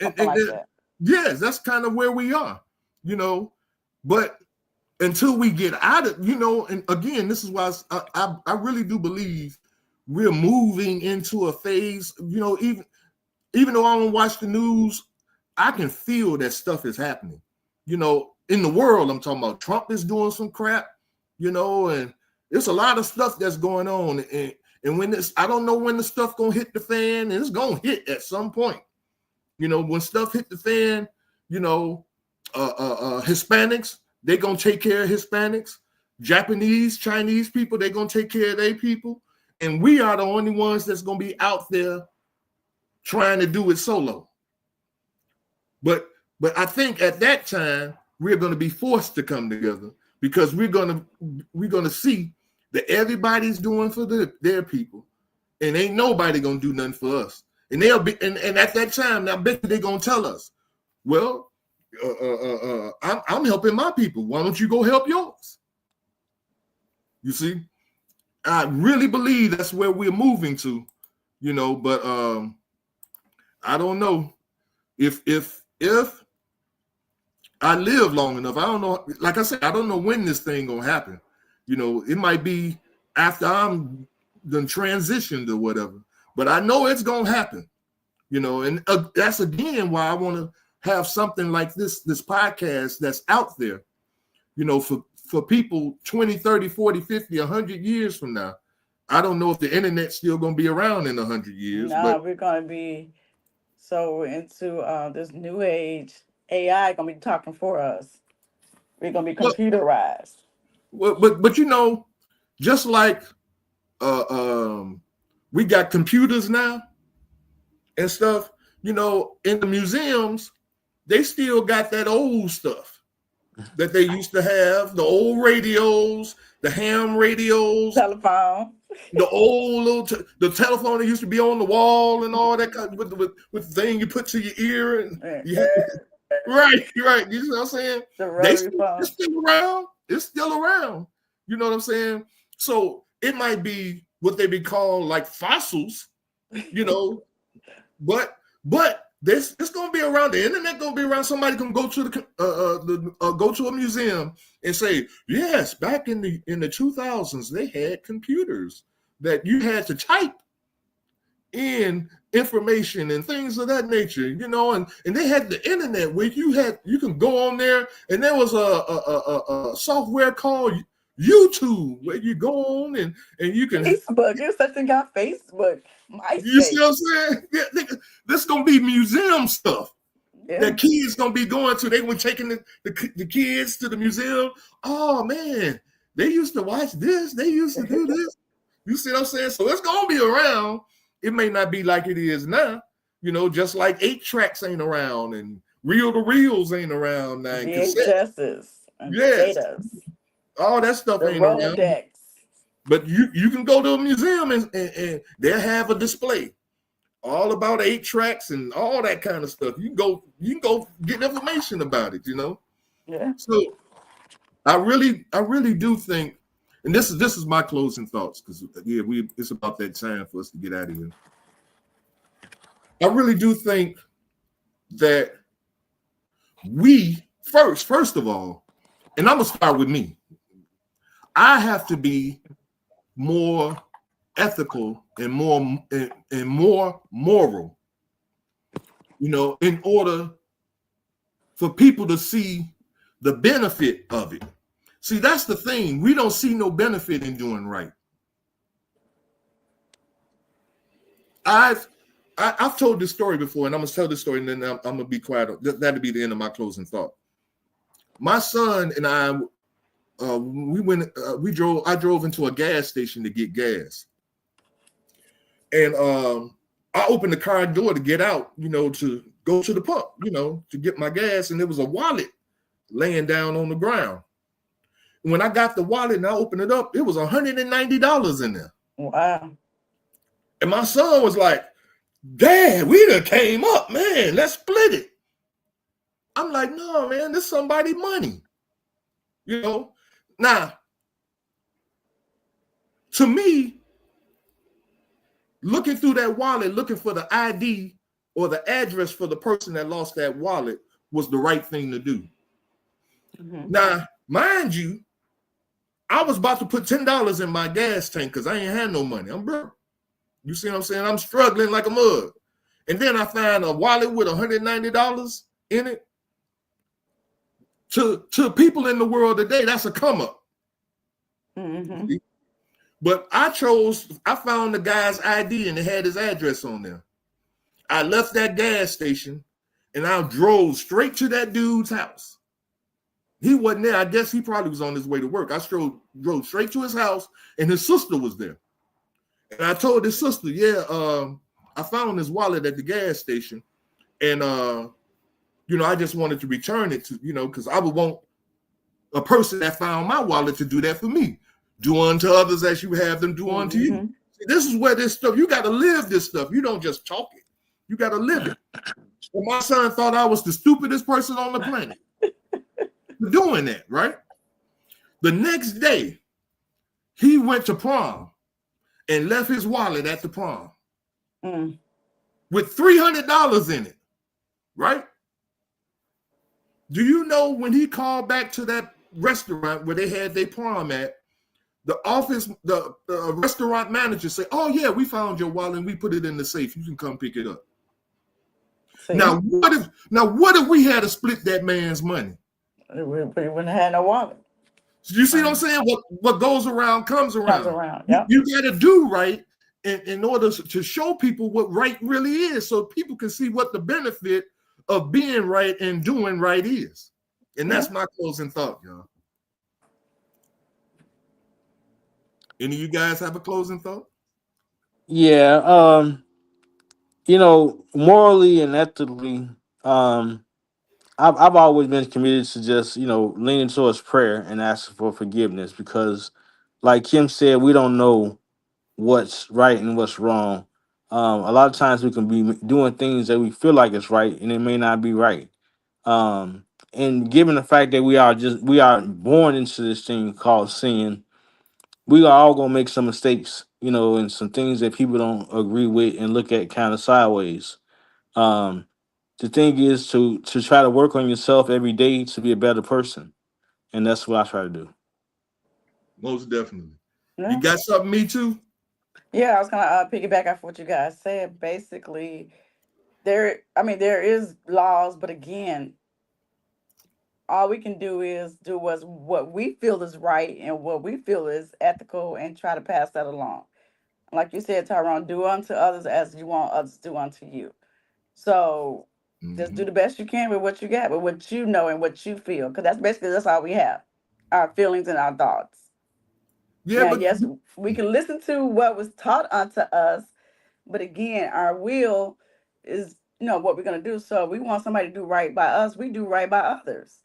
Something like that. Yes, that's kind of where we are. You know, but until we get out of, and again, this is why I really do believe we're moving into a phase. Even though I don't watch the news, I can feel that stuff is happening. In the world, I'm talking about Trump is doing some crap, and there's a lot of stuff that's going on. And when I don't know when the stuff gonna hit the fan, and it's gonna hit at some point. When stuff hit the fan, Hispanics, they're gonna take care of Hispanics. Japanese, Chinese people, they're gonna take care of their people. And we are the only ones that's gonna be out there trying to do it solo. But I think at that time we're going to be forced to come together because we're going to see that everybody's doing for their people, and ain't nobody going to do nothing for us. And they'll be and at that time, I bet they're going to tell us, well, I'm helping my people. Why don't you go help yours? You see, I really believe that's where we're moving to, But I don't know if I live long enough. I don't know. Like I said, I don't know when this thing gonna happen. It might be after I'm done transitioned or whatever. But I know it's gonna happen. And that's again why I want to have something like this podcast that's out there. For people 20, 30, 40, 50, 100 years from now. I don't know if the internet's still gonna be around in 100 years, No, but we're gonna be so into this new age. AI gonna be talking for us. We're gonna be but computerized. just like uh, um, we got computers now and stuff, in the museums, they still got that old stuff. that they used to have, the old radios, the ham radios, Telephone. the old the telephone that used to be on the wall and all that kind of, with the thing you put to your ear and yeah, right. You know what I'm saying? The rotary phone. It's still around. It's still around. You know what I'm saying? So it might be what they be called like fossils, you know, but this it's gonna be around. The internet gonna be around. Somebody can go to go to a museum and say, yes, back in the 2000s they had computers that you had to type in information and things of that nature, you know, and they had the internet where you can go on there, and there was a software called YouTube where you go on and you can Facebook. There's such thing called Facebook. MySpace. You see what I'm saying? Yeah, this gonna be museum stuff. Yeah. That kids gonna be going to. They were taking the kids to the museum. Oh man, they used to watch this. They used to do this. You see what I'm saying? So it's gonna be around. It may not be like it is now. You know, just like 8-tracks ain't around and reel-to-reels ain't around now. VHSs. Yes. All that stuff the ain't around. Rolodex. But you can go to a museum and they'll have a display all about 8-tracks and all that kind of stuff. You can go get information about it, you know. Yeah. So I really do think, and this is my closing thoughts, because it's about that time for us to get out of here. I really do think that we first of all, and I'm gonna start with me. I have to be more ethical and more moral, you know, in order for people to see the benefit of it. See, that's the thing. We don't see no benefit in doing right. I've told this story before, and I'm gonna tell this story, and then I'm gonna be quiet. That'll be the end of my closing thought. My son and I, I drove into a gas station to get gas, and I opened the car door to get out, you know, to go to the pump, you know, to get my gas, and there was a wallet laying down on the ground. And when I got the wallet and I opened it up, it was $190 in there. Wow. And my son was like, Dad, we done came up, man. Let's split it. I'm like, no, man, this is somebody's money. You know? Now, to me, looking through that wallet, looking for the ID or the address for the person that lost that wallet was the right thing to do. Mm-hmm. Now, mind you, I was about to put $10 in my gas tank because I ain't had no money. I'm broke. You see what I'm saying? I'm struggling like a mug. And then I find a wallet with $190 in it. To people in the world today, that's a come up. Mm-hmm. But I found the guy's ID and it had his address on there. I left that gas station and I drove straight to that dude's house. He wasn't there. I guess he probably was on his way to work. I drove straight to his house and his sister was there. And I told his sister, I found his wallet at the gas station. And, you know, I just wanted to return it to, you know, because I would want a person that found my wallet to do that for me. Do unto others as you have them do unto you. See, this is where this stuff, you got to live this stuff. You don't just talk it. You got to live it. And my son thought I was the stupidest person on the planet for doing that, right? The next day, he went to prom and left his wallet at the prom with $300 in it, right? Do you know when he called back to that restaurant where they had their prom at, the restaurant manager said, "Oh yeah, we found your wallet and we put it in the safe. You can come pick it up." See? Now what if we had to split that man's money? We wouldn't have had no wallet. You see what I'm saying? What goes around comes around. Yep. You got to do right in order to show people what right really is, so people can see what the benefit of being right and doing right is. And that's my closing thought, y'all. Any of you guys have a closing thought? Yeah. You know, morally and ethically, I've always been committed to just, leaning towards prayer and asking for forgiveness because, like Kim said, we don't know what's right and what's wrong. A lot of times we can be doing things that we feel like it's right and it may not be right. And given the fact that we are born into this thing called sin, we are all gonna make some mistakes, and some things that people don't agree with and look at kind of sideways. Um, the thing is to try to work on yourself every day to be a better person, and that's what I try to do. Most definitely. You Yeah. got something, me too? Yeah, I was gonna piggyback off what you guys said. Basically, there is laws, but again, all we can do is do what we feel is right and what we feel is ethical, and try to pass that along. Like you said, Tyrone, do unto others as you want others to do unto you. So just do Mhm. the best you can with what you got, with what you know and what you feel, because that's all we have, our feelings and our thoughts. Yeah, Now, but yes, we can listen to what was taught unto us, but again, our will is what we're gonna do. So if we want somebody to do right by us, we do right by others.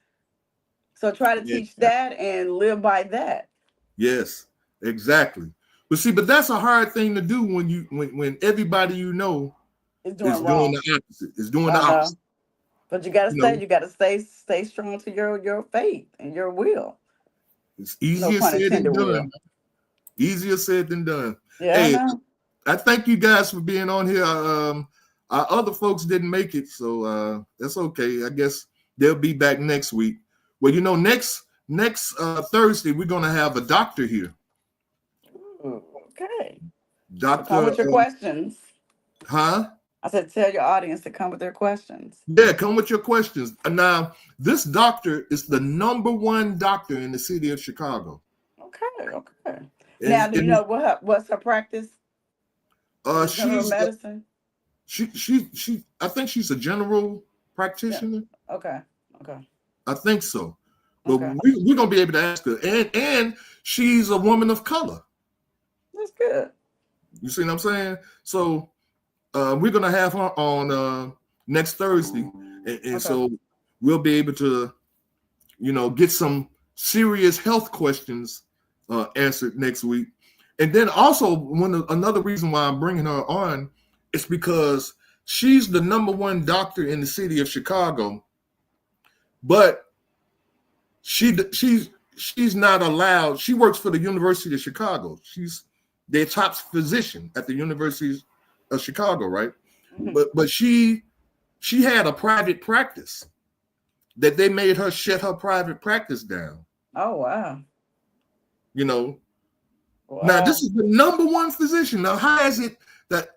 So try to yeah, teach that and live by that. yes, exactly. But see, but that's a hard thing to do when everybody It's is doing doing wrong. the opposite. Is doing the I know. opposite. But You know, you gotta stay strong to your faith and your will. it's No easier pun said than intended, done. will. Easier said than done. Yeah, I Hey, know. I thank you guys for being on here. Our other folks didn't make it, so that's okay. I guess they'll be back next week. Well, next Thursday we're gonna have a doctor here. Ooh, okay. So come Doctor, with your questions. huh? I said tell your audience to come with their questions. Yeah, come with your questions. Now, this doctor is the number one doctor in the city of Chicago, Okay, okay. Now, and, do you and know what's her practice? Is it general she's medicine? she I think she's a general Yeah. practitioner. Okay. Okay. I think so, but Okay. we're gonna be able to ask her, and she's a woman of color. That's good. You see what I'm saying? So we're gonna have her on next Thursday, and Okay. so we'll be able to get some serious health questions answered next week. And then also another reason why I'm bringing her on is because she's the number one doctor in the city of Chicago, but she's not allowed. She works for the University of Chicago. She's their top physician at the University of Chicago, right? Mhm. But she had a private practice that they made her shut her private practice down. Oh wow. You know, now Wow. this is the number one physician. Now, how is it that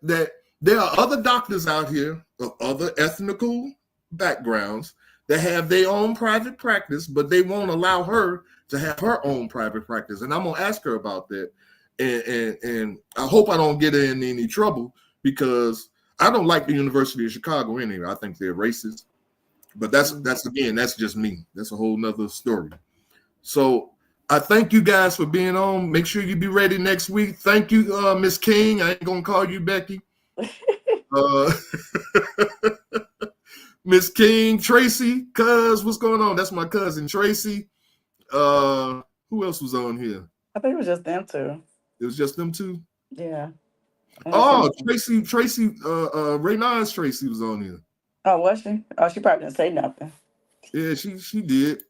there are other doctors out here of other ethnical backgrounds that have their own private practice, but they won't allow her to have her own private practice? And I'm gonna ask her about that. And I hope I don't get her in any trouble because I don't like the University of Chicago anyway. I think they're racist. But that's again, that's just me. That's a whole nother story. So I thank you guys for being on. Make sure you be ready next week. Thank you, Miss King. I ain't gonna call you Becky. Uh, Miss King, Tracy, cuz what's going on? That's my cousin Tracy. Who else was on here? I think it was just them two. It was just them two. Yeah. Oh, Tracy, Raynard's Tracy was on here. Oh, was she? Oh, she probably didn't say nothing. Yeah, she did.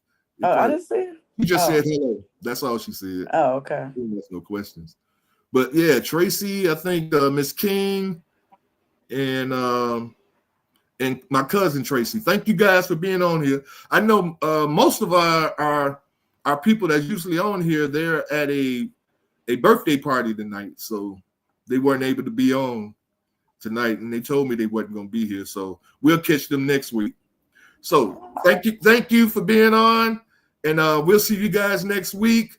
Oh, I didn't see it. She just Oh. said hello. That's all she said. Oh, okay. There's no questions. But yeah, Tracy, I think Miss King, and my cousin Tracy. Thank you guys for being on here. I know most of our people that's usually on here, they're at a birthday party tonight, so they weren't able to be on tonight, and they told me they wasn't going to be here. So we'll catch them next week. So thank you for being on, and we'll see you guys next week.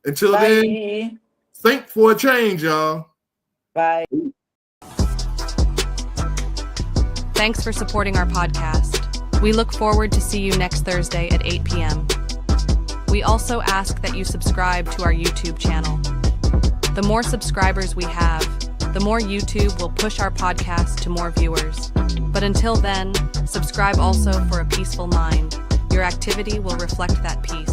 Until then, Bye. think for a change, y'all. Bye. Thanks for supporting our podcast. We look forward to see you next Thursday at 8 p.m. We also ask that you subscribe to our YouTube channel. The more subscribers we have, the more YouTube will push our podcast to more viewers. But until then, subscribe also for a peaceful mind. Your activity will reflect that peace.